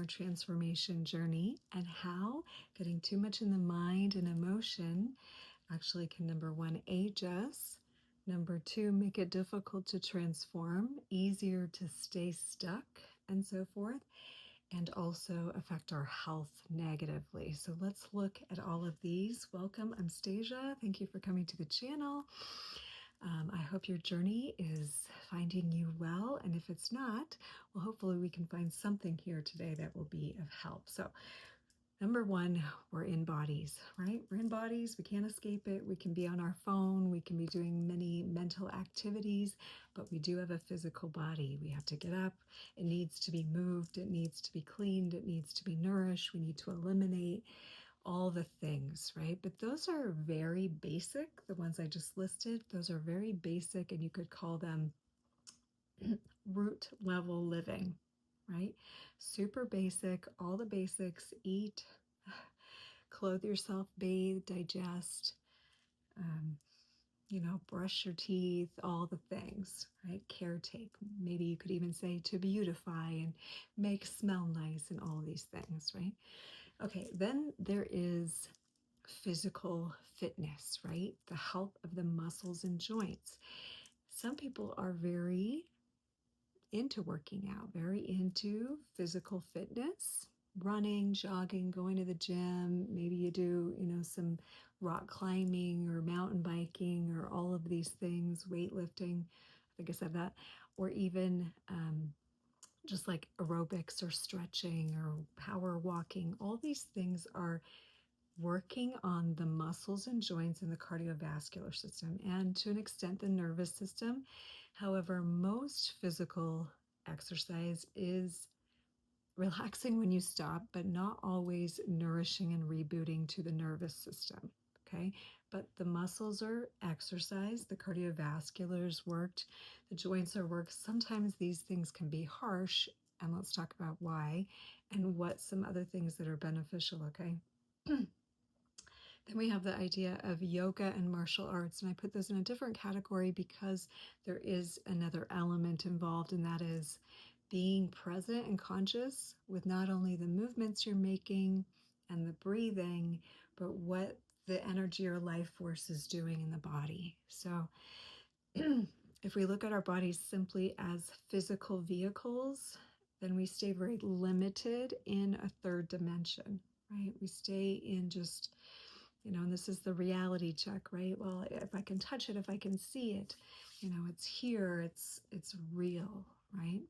transformation journey and how getting too much in the mind and emotion actually can, number one, age us, number two, make it difficult to transform, easier to stay stuck, and so forth, and also affect our health negatively. So let's look at all of these. Welcome, I'm Stasia. Thank you for coming to the channel. I hope your journey is finding you well, and if it's not, well, hopefully we can find something here today that will be of help. So number one, we're in bodies, right? We're in bodies, we can't escape it. We can be on our phone, we can be doing many mental activities, but we do have a physical body. We have to get up, it needs to be moved, it needs to be cleaned, it needs to be nourished, we need to eliminate all the things, right? But those are very basic, the ones I just listed, those are very basic, and you could call them root level living, right? Super basic, all the basics: eat, clothe yourself, bathe, digest, brush your teeth, all the things, right? Caretake. Maybe you could even say to beautify and make smell nice and all these things, right? Okay, then there is physical fitness, right? The health of the muscles and joints. Some people are very into working out, very into physical fitness, running, jogging, going to the gym. Maybe you do, some rock climbing or mountain biking or all of these things, weightlifting. I think I said that. Or even just like aerobics or stretching or power walking. All these things are working on the muscles and joints in the cardiovascular system and to an extent the nervous system. However, most physical exercise is relaxing when you stop, but not always nourishing and rebooting to the nervous system, okay? But the muscles are exercised, the cardiovascular is worked, the joints are worked. Sometimes these things can be harsh, and let's talk about why and what some other things that are beneficial, okay? Then we have the idea of yoga and martial arts, and I put those in a different category because there is another element involved, and that is being present and conscious with not only the movements you're making and the breathing, but what the energy or life force is doing in the body. So if we look at our bodies simply as physical vehicles, then we stay very limited in a third dimension, right? We stay in just, and this is the reality check, right? Well, if I can touch it, if I can see it, it's here, it's real, right?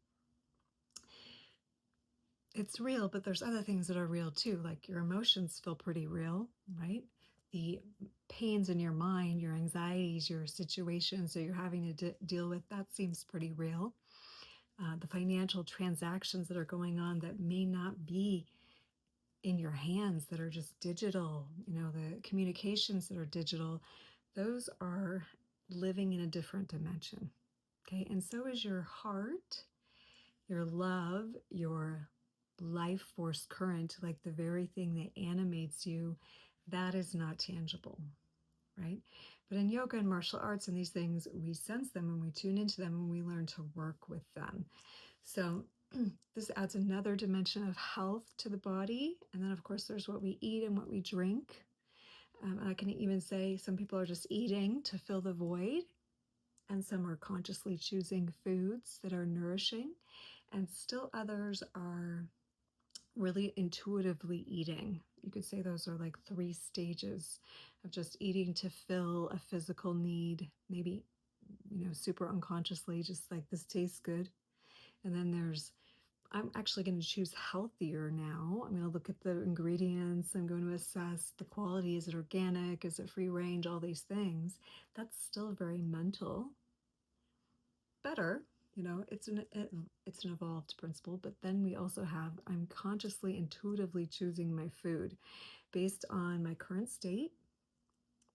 It's real, but there's other things that are real too, like your emotions feel pretty real, right? The pains in your mind, your anxieties, your situations that you're having to deal with, that seems pretty real. The financial transactions that are going on that may not be in your hands, that are just digital, the communications that are digital, those are living in a different dimension, okay? And so is your heart, your love, your life force current, like the very thing that animates you, that is not tangible, right? But in yoga and martial arts and these things, we sense them and we tune into them and we learn to work with them. So this adds another dimension of health to the body. And then, of course, there's what we eat and what we drink. I can even say some people are just eating to fill the void, and some are consciously choosing foods that are nourishing, and still others are really intuitively eating. You could say those are like 3 stages of just eating to fill a physical need, maybe, super unconsciously, just like this tastes good. And then I'm actually going to choose healthier now. I'm going to look at the ingredients. I'm going to assess the quality. Is it organic? Is it free range? All these things. That's still very mental. Better, it's an evolved principle. But then we also have, I'm consciously, intuitively choosing my food based on my current state,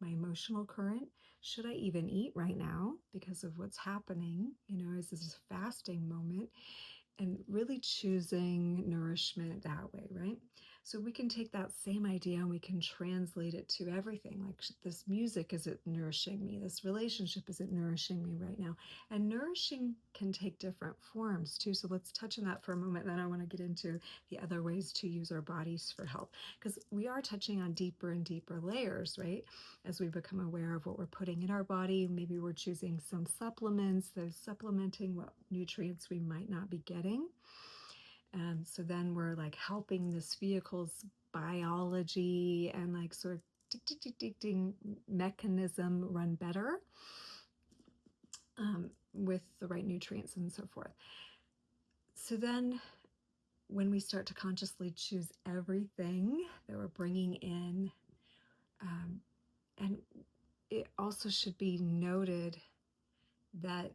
my emotional current. Should I even eat right now because of what's happening? Is this a fasting moment? And really choosing nourishment that way, right? So we can take that same idea and we can translate it to everything. Like, this music, is it nourishing me? This relationship, is it nourishing me right now? And nourishing can take different forms too. So let's touch on that for a moment. Then I want to get into the other ways to use our bodies for health, because we are touching on deeper and deeper layers, right? As we become aware of what we're putting in our body, maybe we're choosing some supplements, those supplementing what nutrients we might not be getting. And so then we're like helping this vehicle's biology and like sort of ding mechanism run better with the right nutrients and so forth. So then when we start to consciously choose everything that we're bringing in, and it also should be noted that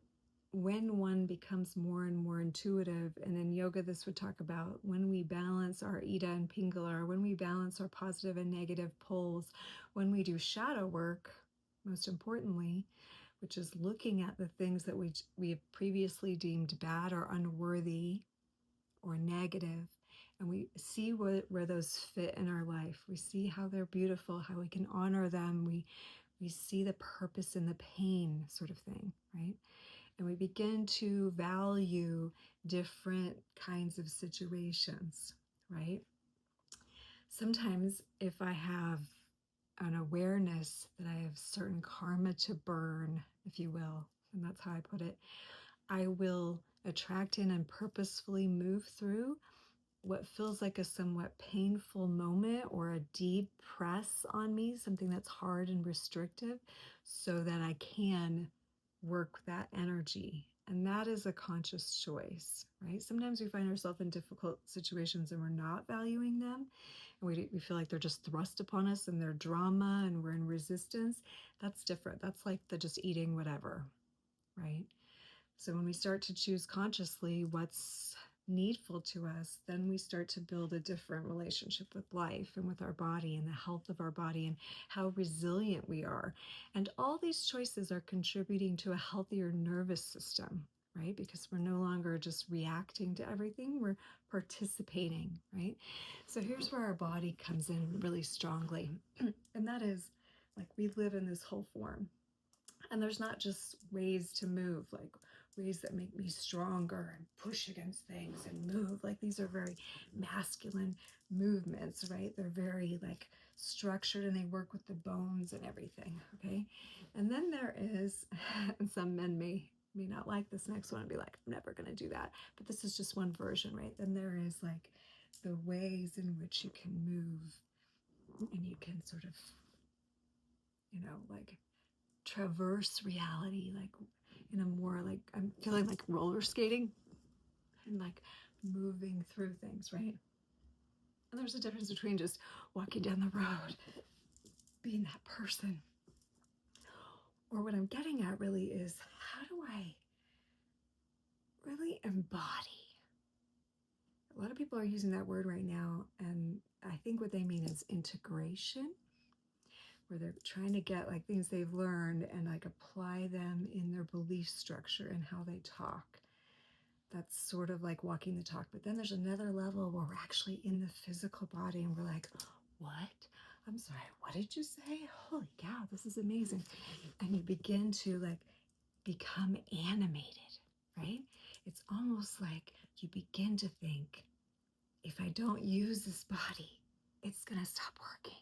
when one becomes more and more intuitive, and in yoga this would talk about when we balance our Ida and Pingala, when we balance our positive and negative poles, when we do shadow work, most importantly, which is looking at the things that we have previously deemed bad or unworthy or negative, and we see where those fit in our life. We see how they're beautiful, how we can honor them. We see the purpose in the pain, sort of thing, right? And we begin to value different kinds of situations, right? Sometimes if I have an awareness that I have certain karma to burn, if you will, and that's how I put it, I will attract in and purposefully move through what feels like a somewhat painful moment or a deep press on me, something that's hard and restrictive, so that I can work that energy. And that is a conscious choice, right? Sometimes we find ourselves in difficult situations and we're not valuing them. And we feel like they're just thrust upon us and they're drama and we're in resistance. That's different. That's like the just eating whatever, right? So when we start to choose consciously what's needful to us, then we start to build a different relationship with life and with our body and the health of our body and how resilient we are. And all these choices are contributing to a healthier nervous system, right? Because we're no longer just reacting to everything, we're participating, right? So here's where our body comes in really strongly. And that is, like, we live in this whole form. And there's not just ways to move, like ways that make me stronger and push against things and move. Like, these are very masculine movements, right? They're very like structured and they work with the bones and everything, okay? And then there is, and some men may not like this next one and be like, I'm never going to do that. But this is just one version, right? Then there is like the ways in which you can move and you can sort of, like traverse reality, like in a more like, I'm feeling like roller skating and like moving through things, right? And there's a difference between just walking down the road, being that person. Or what I'm getting at really is, how do I really embody? A lot of people are using that word right now, and I think what they mean is integration, where they're trying to get like things they've learned and like apply them in their belief structure and how they talk. That's sort of like walking the talk. But then there's another level where we're actually in the physical body and we're like, what? I'm sorry, what did you say? Holy cow, this is amazing. And you begin to like become animated, right? It's almost like you begin to think, if I don't use this body, it's gonna stop working.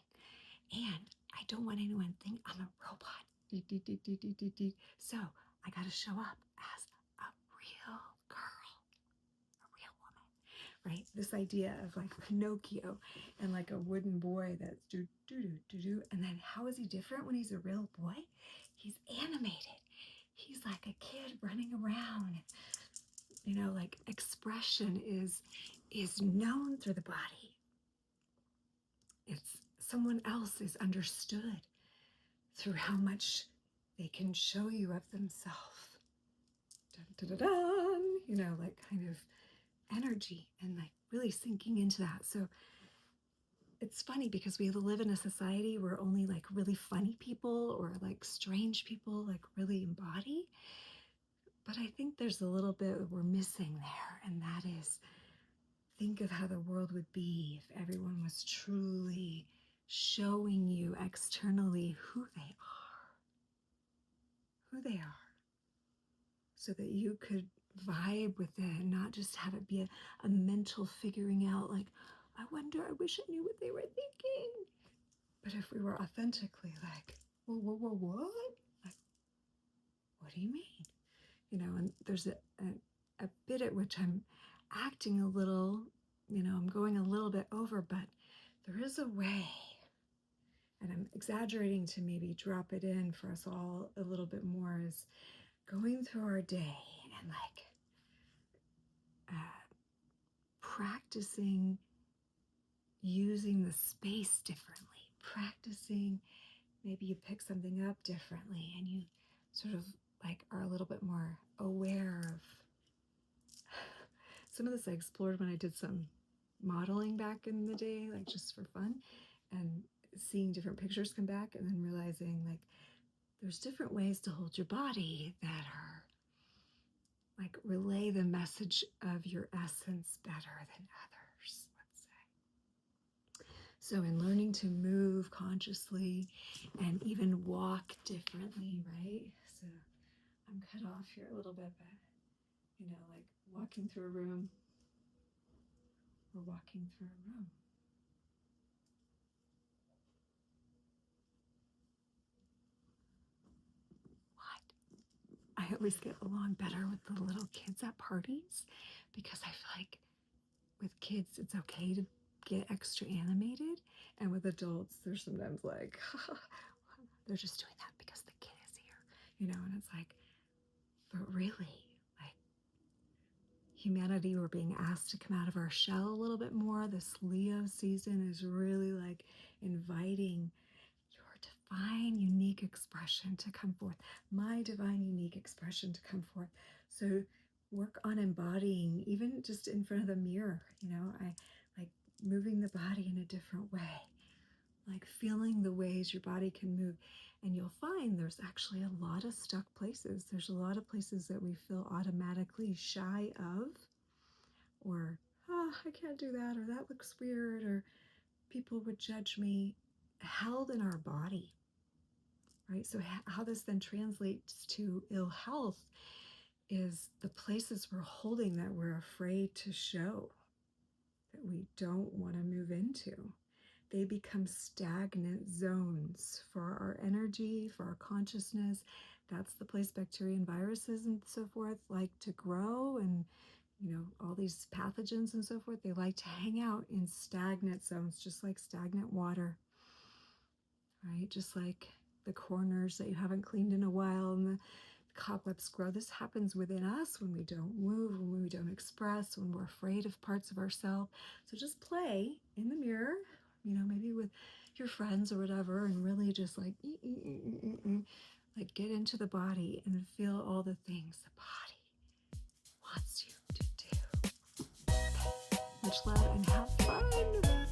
And I don't want anyone to think I'm a robot. So I gotta show up as a real girl, a real woman, right? This idea of like Pinocchio and like a wooden boy that's do. And then how is he different when he's a real boy? He's animated. He's like a kid running around. Like expression is known through the body. It's someone else is understood through how much they can show you of themselves. Dun, dun, dun, dun, like kind of energy and like really sinking into that. So it's funny because we live in a society where only like really funny people or like strange people like really embody. But I think there's a little bit we're missing there, and that is think of how the world would be if everyone was truly showing you externally who they are, so that you could vibe with it and not just have it be a mental figuring out like, I wonder, I wish I knew what they were thinking. But if we were authentically like, what? Like, what do you mean? You know, and there's a bit at which I'm acting a little, I'm going a little bit over, but there is a way, and I'm exaggerating to maybe drop it in for us all a little bit more, is going through our day and like practicing using the space differently, practicing, maybe you pick something up differently and you sort of like are a little bit more aware of some of this. I explored when I did some modeling back in the day, like just for fun, and seeing different pictures come back and then realizing like there's different ways to hold your body that are like relay the message of your essence better than others, let's say. So in learning to move consciously and even walk differently, right? So I'm cut off here a little bit, but like walking through a room or walking through a room. I always get along better with the little kids at parties because I feel like with kids, it's okay to get extra animated. And with adults, they're sometimes like, they're just doing that because the kid is here, and it's like, but really, like humanity, we're being asked to come out of our shell a little bit more. This Leo season is really like inviting your divine, unique expression to come forth, my divine, unique expression to come forth. So work on embodying, even just in front of the mirror, I like moving the body in a different way, like feeling the ways your body can move. And you'll find there's actually a lot of stuck places. There's a lot of places that we feel automatically shy of, or, oh, I can't do that, or that looks weird, or people would judge me, held in our body. Right? So how this then translates to ill health is the places we're holding that we're afraid to show, that we don't want to move into. They become stagnant zones for our energy, for our consciousness. That's the place bacteria and viruses and so forth like to grow, and all these pathogens and so forth, they like to hang out in stagnant zones, just like stagnant water. Right? Just like the corners that you haven't cleaned in a while and the cobwebs grow. This happens within us when we don't move, when we don't express, when we're afraid of parts of ourselves. So just play in the mirror, maybe with your friends or whatever, and really just like, like get into the body and feel all the things the body wants you to do. Much love and have fun.